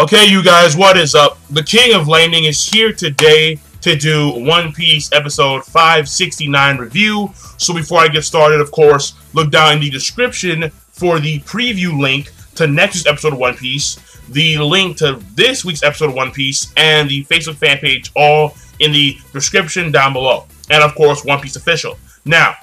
Okay, you guys, what is up? The King of Landing is here today to do One Piece episode 569 review. So before I get started, of course, look down in the description for the preview link to next week's episode of One Piece, the link to this week's episode of One Piece, and the Facebook fan page, all in the description down below. And of course, One Piece Official. Now,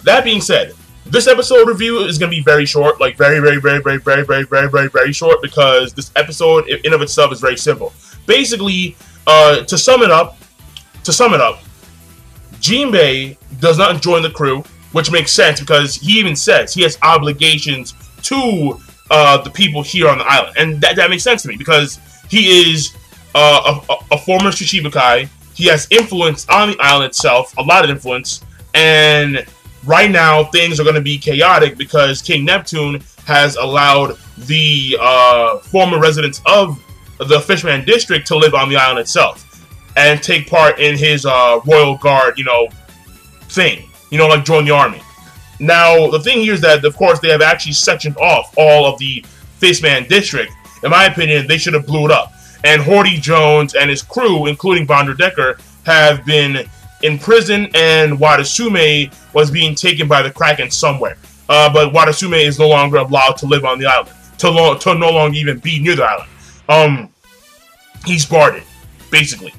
that being said, this episode review is going to be very short, like very short, because this episode in of itself is very simple. Basically, to sum it up, Jinbei does not join the crew, which makes sense because he even says he has obligations to the people here on the island, and that makes sense to me because he is a former Shichibukai. He has influence on the island itself, a lot of influence, and right now, things are going to be chaotic because King Neptune has allowed the former residents of the Fishman District to live on the island itself and take part in his Royal Guard, thing. Like join the army. Now, the thing here is that, of course, they have actually sectioned off all of the Fishman District. In my opinion, they should have blew it up. And Horty Jones and his crew, including Vanderdecker, have been in prison, and Wadasume was being taken by the Kraken somewhere. But Wadasume is no longer allowed to live on the island, to no longer even be near the island. He's barred, basically.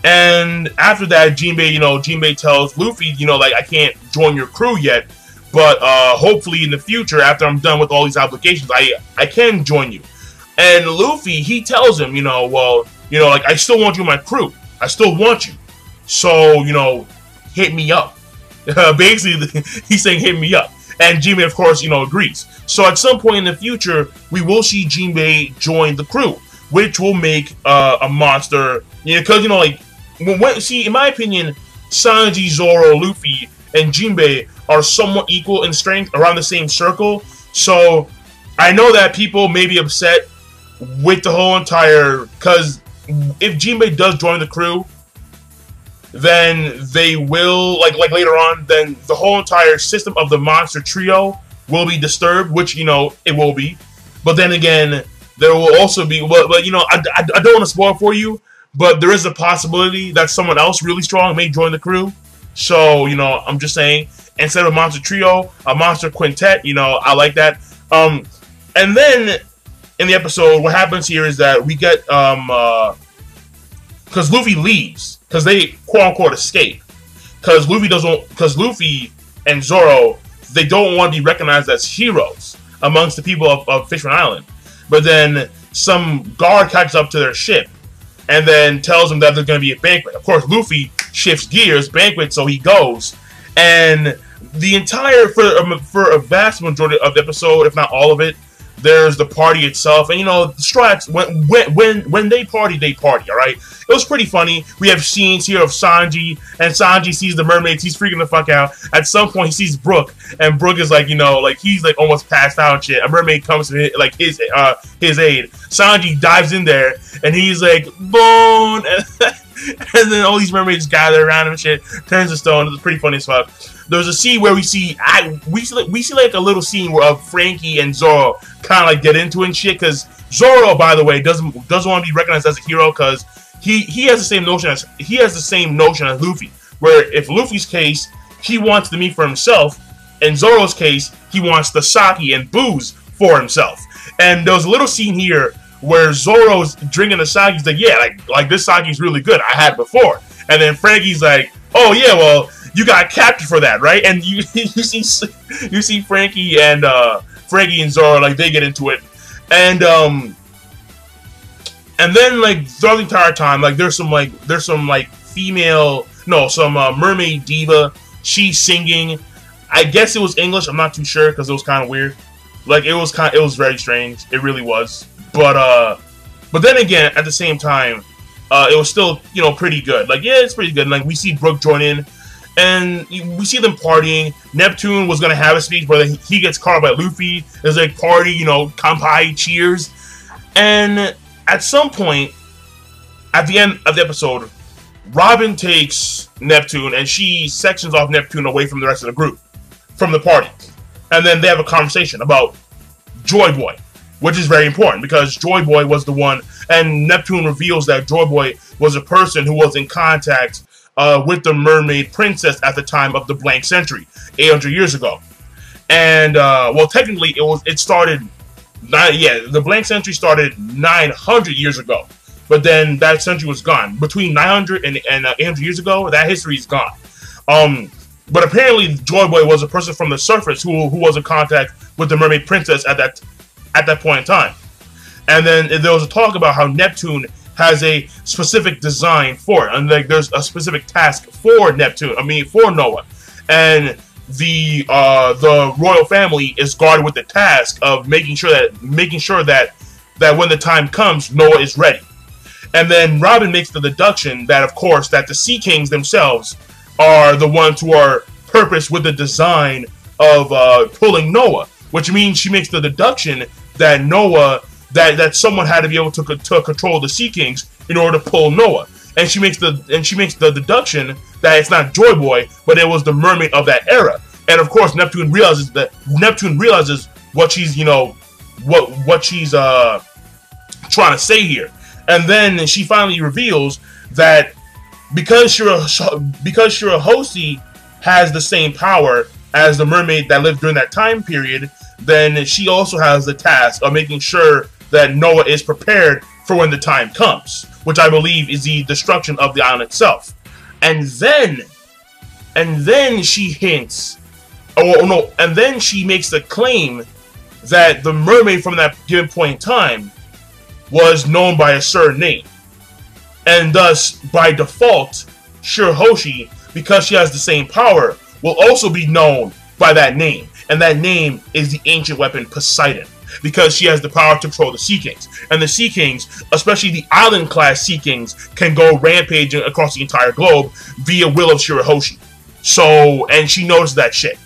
And after that, Jinbei tells Luffy, like, I can't join your crew yet, but hopefully in the future, after I'm done with all these obligations, I can join you. And Luffy, he tells him, like, I still want you in my crew. I still want you. So, hit me up. Basically, he's saying hit me up. And Jinbei, of course, agrees. So at some point in the future, we will see Jinbei join the crew, which will make a monster. Because, see, in my opinion, Sanji, Zoro, Luffy, and Jinbei are somewhat equal in strength, around the same circle. So I know that people may be upset with the whole entire, because if Jinbei does join the crew, then they will, like later on, then the whole entire system of the monster trio will be disturbed, which, it will be. But then again, there will also be, but I don't want to spoil it for you, but there is a possibility that someone else really strong may join the crew. So, I'm just saying, instead of a monster trio, a monster quintet, I like that. And then, in the episode, what happens here is that we get, because Luffy leaves, because they quote-unquote escape, because Luffy and Zoro, they don't want to be recognized as heroes amongst the people of Fishman Island. But then some guard catches up to their ship and then tells them that there's going to be a banquet. Of course, Luffy shifts gears, banquet, so he goes. And the entire, for a vast majority of the episode, if not all of it, there's the party itself, and the Straw Hats, when they party, all right? It was pretty funny. We have scenes here of Sanji, and Sanji sees the mermaids, he's freaking the fuck out. At some point, he sees Brook, and Brook is like, he's like almost passed out and shit. A mermaid comes to his aid. Sanji dives in there, and he's like, bone, and then all these mermaids gather around him and shit, turns to stone. It's pretty funny as fuck. There's a scene where we see like a little scene where Frankie and Zoro kind of like get into it and shit, because Zoro, by the way, doesn't want to be recognized as a hero because he has the same notion as Luffy, where if Luffy's case he wants the meat for himself, in Zoro's case he wants the sake and booze for himself. And there was a little scene here where Zoro's drinking the sake. He's like, yeah, like this sake is really good. I had it before. And then Frankie's like, oh yeah, well, you got captured for that, right? And you see Frankie and Zoro, like, they get into it, and then like throughout the entire time, like there's some mermaid diva. She's singing. I guess it was English. I'm not too sure because it was kind of weird. Like it was very strange. It really was. But then again, at the same time, it was still pretty good. Like, yeah, it's pretty good. And, like, we see Brook join in. And we see them partying. Neptune was going to have a speech, but he gets caught by Luffy. There's like party, kanpai, cheers. And at some point, at the end of the episode, Robin takes Neptune and she sections off Neptune away from the rest of the group, from the party. And then they have a conversation about Joy Boy. which is very important because Joy Boy was the one, and Neptune reveals that Joy Boy was a person who was in contact with the mermaid princess at the time of the blank century, 800 years ago. And well, technically, the blank century started 900 years ago, but then that century was gone. Between 900 and 800 years ago, that history is gone. But apparently, Joy Boy was a person from the surface who was in contact with the mermaid princess at that point in time. And then there was a talk about how Neptune has a specific design for it, and like there's a specific task for Neptune. I mean, for Noah, and the royal family is guarded with the task of making sure that when the time comes, Noah is ready. And then Robin makes the deduction that, of course, that the Sea Kings themselves are the ones who are purposed with the design of pulling Noah, which means she makes the deduction that Noah, that someone had to be able to control the Sea Kings in order to pull Noah, and she makes the deduction that it's not Joy Boy, but it was the mermaid of that era. And of course, Neptune realizes what she's what she's trying to say here, and then she finally reveals that because Shirahoshi has the same power as the mermaid that lived during that time period, then she also has the task of making sure that Noah is prepared for when the time comes, which I believe is the destruction of the island itself. And then she hints, and then she makes the claim that the mermaid from that given point in time was known by a certain name. And thus, by default, Shirahoshi, because she has the same power, will also be known by that name. And that name is the ancient weapon Poseidon, because she has the power to control the Sea Kings. And the Sea Kings, especially the island-class Sea Kings, can go rampaging across the entire globe via will of Shirahoshi. So, and she knows that shit.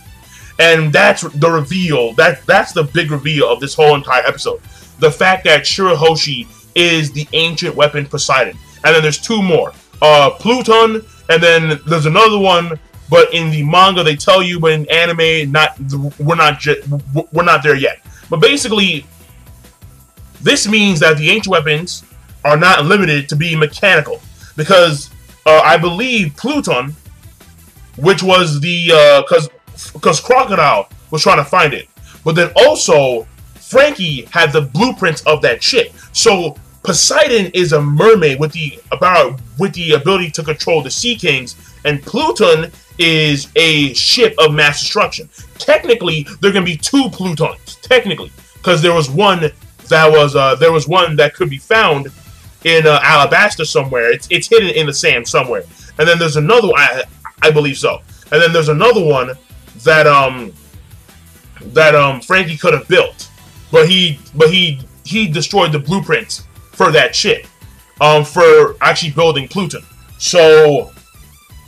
And that's the reveal, that's the big reveal of this whole entire episode. The fact that Shirahoshi is the ancient weapon Poseidon. And then there's two more. Pluton, and then there's another one, but in the manga they tell you, but in anime, we're not there yet. But basically, this means that the ancient weapons are not limited to being mechanical, because I believe Pluton, which was the because Crocodile was trying to find it, but then also Frankie had the blueprints of that ship. So Poseidon is a mermaid with the ability to control the Sea Kings, and Pluton is a ship of mass destruction. Technically, there can be two Plutons. Technically, because there was one that could be found in Alabasta somewhere. It's hidden in the sand somewhere. And then there's another one, I believe so. And then there's another one that Frankie could have built, but he destroyed the blueprints for that ship, for actually building Pluton. So,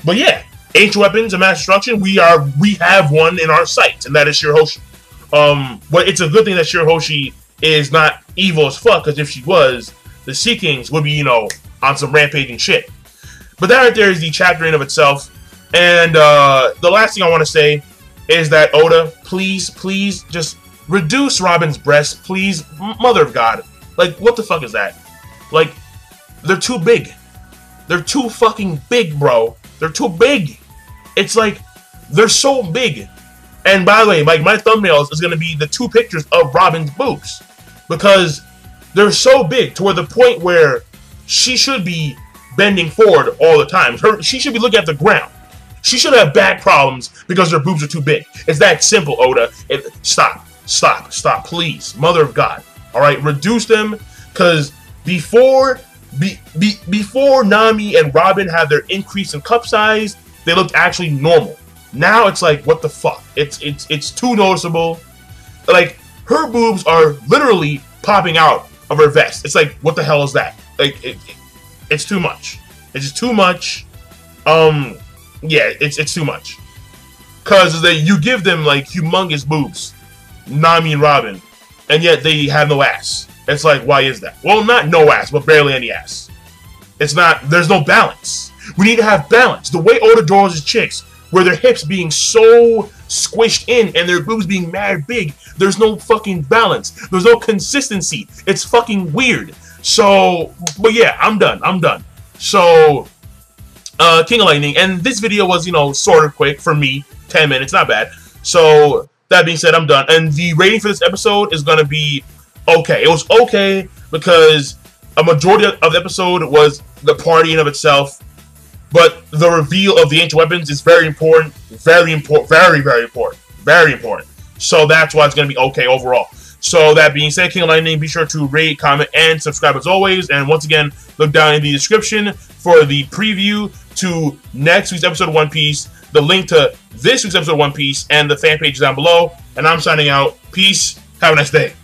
but yeah, ancient weapons of mass destruction. We have one in our sights, and that is Shirahoshi. But it's a good thing that Shirahoshi is not evil as fuck, because if she was, the Sea Kings would be, on some rampaging shit. But that right there is the chapter in of itself. And the last thing I want to say is that Oda, please just reduce Robin's breasts, please, mother of God. Like, what the fuck is that? Like, they're too big. They're too fucking big, bro. They're too big. It's like, they're so big. And by the way, like, my thumbnails is going to be the two pictures of Robin's boobs, because they're so big to where the point where she should be bending forward all the time. She should be looking at the ground. She should have back problems because her boobs are too big. It's that simple, Oda. Stop, please, mother of God. All right, reduce them, because before Nami and Robin had their increase in cup size, they looked actually normal. Now it's like, what the fuck? It's too noticeable. Like, her boobs are literally popping out of her vest. It's like, what the hell is that? Like, it's too much. It's just too much. Yeah, it's too much. Cause you give them like humongous boobs, Nami and Robin, and yet they have no ass. It's like, why is that? Well, not no ass, but barely any ass. It's not. There's no balance. We need to have balance. The way Oda draws his chicks, where their hips being so squished in and their boobs being mad big, There's no fucking balance. There's no consistency. It's fucking weird. So, but yeah, I'm done. So, King of Lightning, and this video was, you know, sort of quick for me, 10 minutes, not bad. So, that being said, I'm done. And the rating for this episode is gonna be okay. It was okay because a majority of the episode was the party in of itself, but the reveal of the ancient weapons is very important, very important. So that's why it's going to be okay overall. So that being said, King of Lightning, be sure to rate, comment, and subscribe as always. And once again, look down in the description for the preview to next week's episode of One Piece, the link to this week's episode of One Piece, and the fan page is down below. And I'm signing out. Peace. Have a nice day.